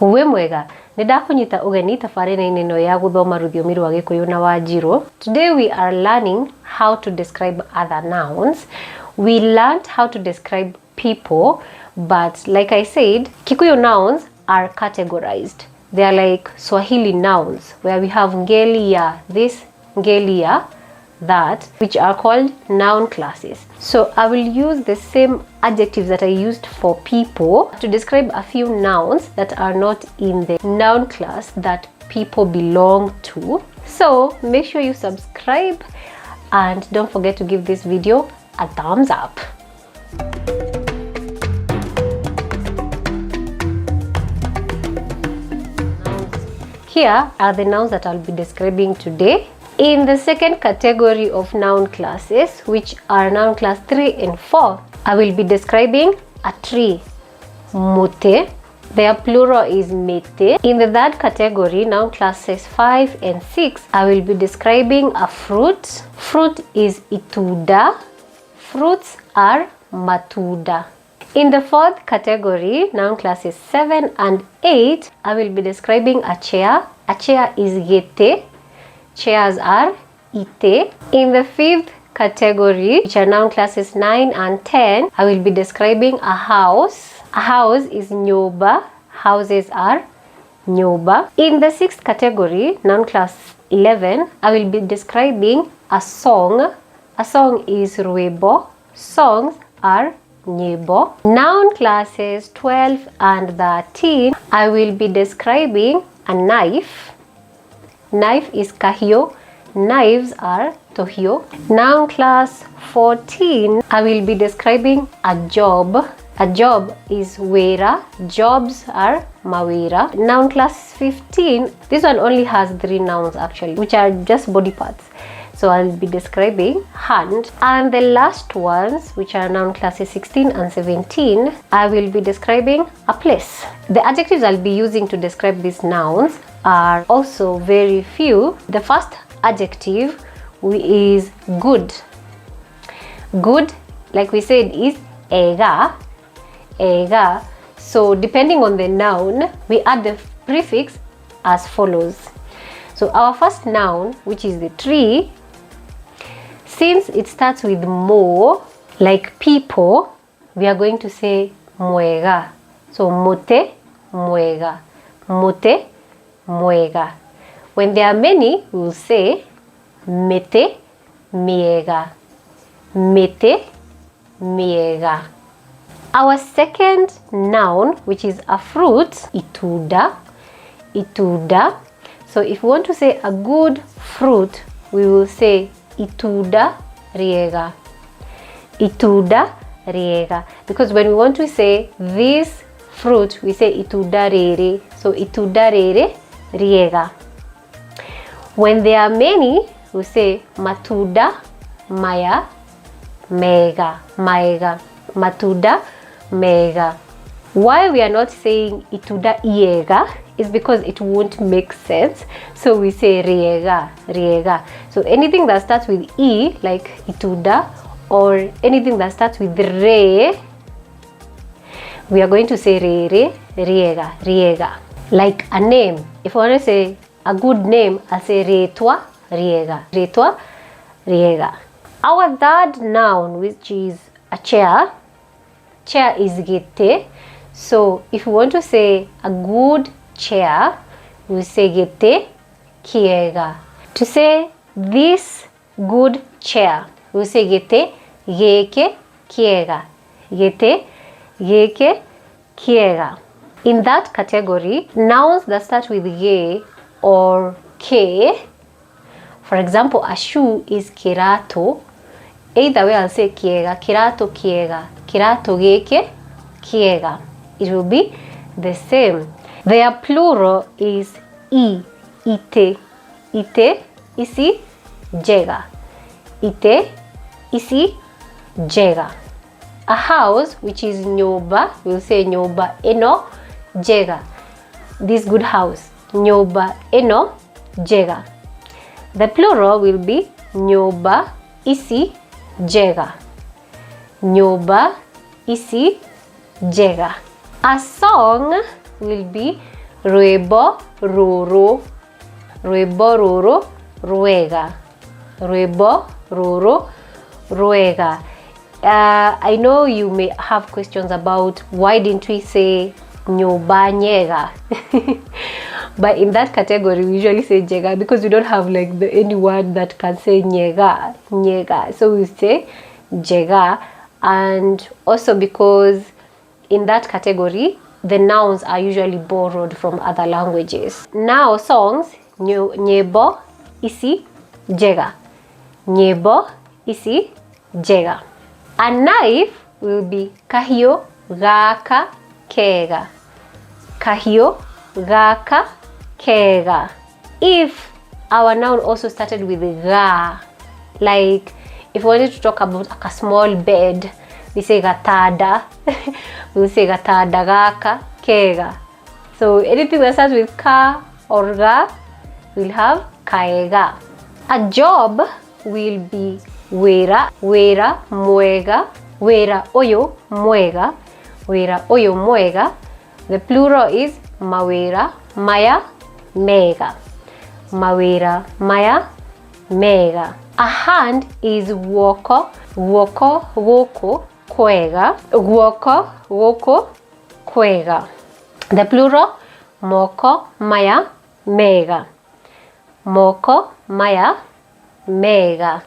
Uwe mwega, nidakunyita ugeni tabarĩra-inĩ ĩno ya gũthoma rũthiomi rwa Gĩkũyũ na Wanjiru. Today we are learning how to describe other nouns. We learned how to describe people, but like I said, Kikuyu nouns are categorized. They are like Swahili nouns, where we have ngeli ya this, ngeli ya that, which are called noun classes. So I will use the same adjectives that I used for people to describe a few nouns that are not in the noun class that people belong to. So make sure you subscribe and don't forget to give this video a thumbs up. Here are the nouns that I'll be describing today. In the second category of noun classes, which are noun class 3 and 4, I will be describing a tree, mote. Their plural is mete. In the third category, noun classes 5 and 6, I will be describing a fruit. Fruit is ituda. Fruits are matuda. In the fourth category, noun classes 7 and 8, I will be describing a chair. A chair is gete. Chairs are ite. In the fifth category, which are noun classes 9 and 10, I will be describing a house. A house is nyoba. Houses are nyoba. In the sixth category, noun class 11, I will be describing a song. A song is ruebo. Songs are nyebo. Noun classes 12 and 13, I will be describing a knife. Knife is kahio. Knives are tohio. Noun class 14, I will be describing a job. A job is wera. Jobs are mawera. Noun class 15, this one only has 3 nouns actually, which are just body parts. So I'll be describing hand. And the last ones, which are noun classes 16 and 17, I will be describing a place. The adjectives I'll be using to describe these nouns are also very few. The first adjective is good. Good, like we said, is ega. Ega. So depending on the noun, we add the prefix as follows. So our first noun, which is the tree, since it starts with mo, like people, we are going to say mwega. So mote, mwega. Mote, mwega. When there are many, we will say mete, miega. Mete, miega. Our second noun, which is a fruit, ituda. Ituda. So if we want to say a good fruit, we will say ituda riega. Ituda riega. Because when we want to say this fruit, we say ituda rere. So ituda rere riega. When there are many, we say matuda maya mega. Maega. Matuda mega. Why we are not saying ituda iega is because it won't make sense. So we say riega, riega. So anything that starts with e, like ituda, or anything that starts with re, we are going to say re, riega, riega. Like a name. If I want to say a good name, I'll say retwa, riega, retwa, riega. Our third noun, which is a chair, chair is gete. So if we want to say a good chair, we say gete kiega. To say this good chair, we say gete geke kiega. Gete geke kiega. In that category, nouns that start with ge or ke, for example, a shoe is kirato. Either way, I'll say kiega, kirato kiega, kirato geke kiega. It will be the same. Their plural is I, ite. Ite, isi, jega. Ite, isi, jega. A house, which is nyoba, we'll say nyoba eno, jega. This good house, nyoba eno, jega. The plural will be nyoba, isi, jega. Nyoba, isi, jega. A song will be rwĩmbo rũrũ, rwĩmbo rũrũ rwega, rwĩmbo rũrũ rwega. I know you may have questions about why didn't we say nyũmba njega. But in that category we usually say njega because we don't have like any word that can say njega, njega. So we say njega, and also because in that category the nouns are usually borrowed from other languages. Now songs, nyimbo ici njega, nyimbo ici njega. A knife will be kahiũ gaka kega, kahiũ gaka kega. If our noun also started with ga, like if we wanted to talk about like a small bed, we say gatada. We say gatada gaka kega. So anything that starts with ka or ga will have kaega. A job will be wĩra, wĩra mwega, wĩra ũyũ mwega, wĩra ũyũ mwega. The plural is mawĩra maya mega, mawĩra maya mega. A hand is guoko, guoko gũkũ kwega, guoko gũkũ kwega. The plural moko maya mega, moko maya mega.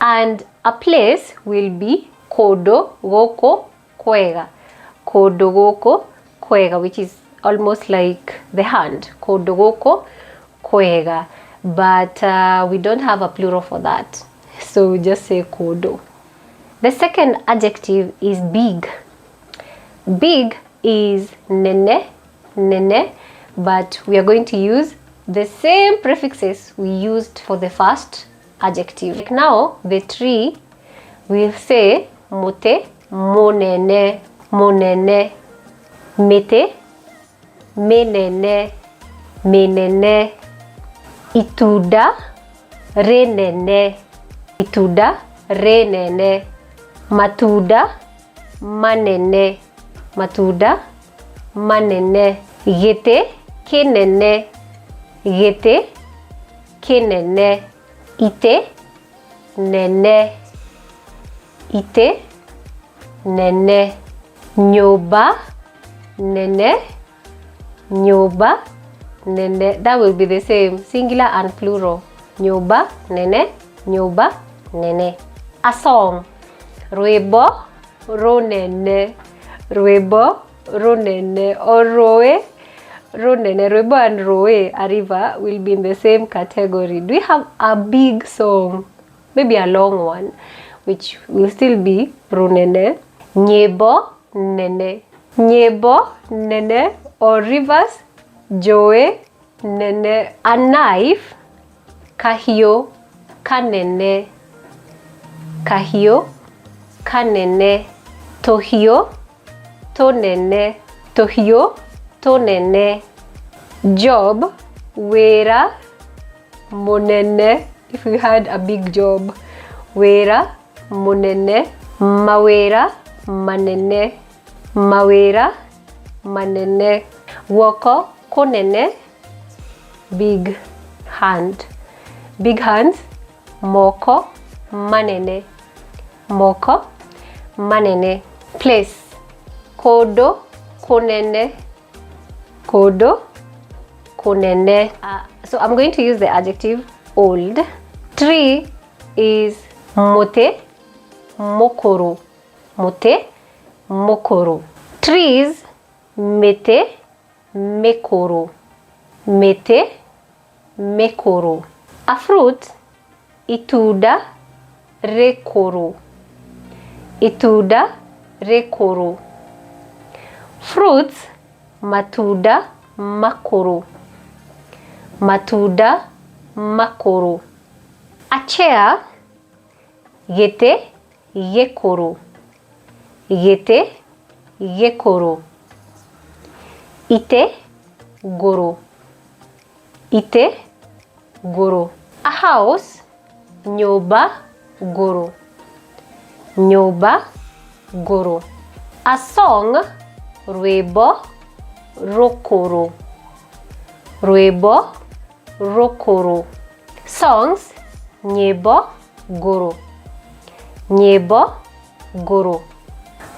And a place will be kũndũ gũkũ kwega, kũndũ gũkũ kwega, which is almost like the hand, kũndũ gũkũ kwega. But we don't have a plural for that, so we just say kũndũ. The second adjective is big. Big is nene, nene, but we are going to use the same prefixes we used for the first adjective. Like now, the tree, we'll say mote, monene, monene, mete, menene, menene, itunda, renene, itunda, renene, matunda, manene, matunda, manene, gĩtĩ, kĩnene, gĩtĩ, kĩnene, ite, nene, ite, nene, nyũmba, nene, nyũmba, nene. That will be the same, singular and plural. Nyũmba, nene, nyũmba, nene. A song, rwĩmbo rũnene, rwĩmbo rũnene, or rũĩ rũnene. Rwĩmbo and rũĩ, a river, will be in the same category. Do we have a big song? Maybe a long one, which will still be rũnene. Nyĩmbo nene, nyĩmbo nene, or rivers, njũĩ nene. A knife, kahiũ kanene, kahiũ kanene. Tũhiũ tũnene, tũhiũ tũnene. Job, wĩra mũnene, if we had a big job, wĩra mũnene. Mawĩra manene, mawĩra manene. Guoko kũnene, big hand, big hands. Moko manene, moko manene. Place, kũndũ kũnene, kũndũ kũnene. So I'm going to use the adjective old. Tree is mote mũkũrũ, mote mũkũrũ. Trees, mĩtĩ mĩkũrũ, mĩtĩ mĩkũrũ. A fruit, itunda rĩkũrũ, itunda rĩkũrũ. Fruits, matunda makũrũ, matunda makũrũ. A chair, gĩtĩ gĩkũrũ, gĩtĩ gĩkũrũ. Itĩ ngũrũ, itĩ ngũrũ. A house, nyũmba ngũrũ, nyũmba ngũrũ. A song, rwĩmbo rũkũrũ, rwĩmbo rũkũrũ. Songs, nyĩmbo ngũrũ, nyĩmbo ngũrũ.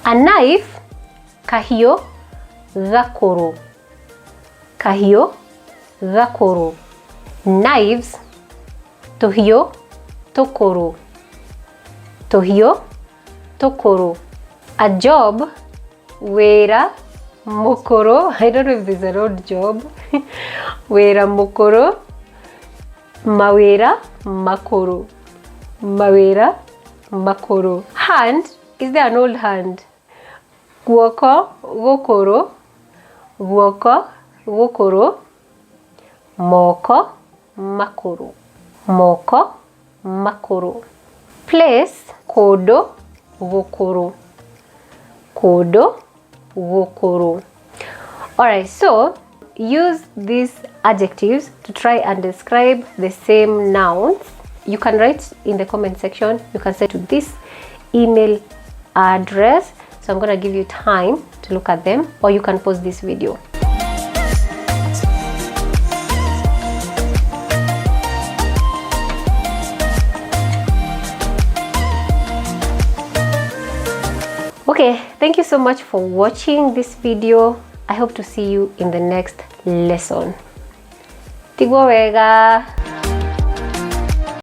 A knife, kahiũ gakũrũ, kahiũ gakũrũ. Knives, tũhiũ tũkũrũ, tũhiũ tũkũrũ. A job, wĩra mũkũrũ. I don't know if there's an old job. Wĩra mũkũrũ, mawĩra makũrũ, mawĩra makũrũ. Hand, is there an old hand? Guoko gũkũrũ, guoko gũkũrũ. Moko makũrũ, moko makũrũ. Place, kũndũ gũkũrũ, kũndũ gũkũrũ. Alright, so use these adjectives to try and describe the same nouns. You can write in the comment section. You can send to this email address. So I'm going to give you time to look at them, or you can pause this video. Okay, thank you so much for watching this video. I hope to see you in the next lesson. Tigwo wega.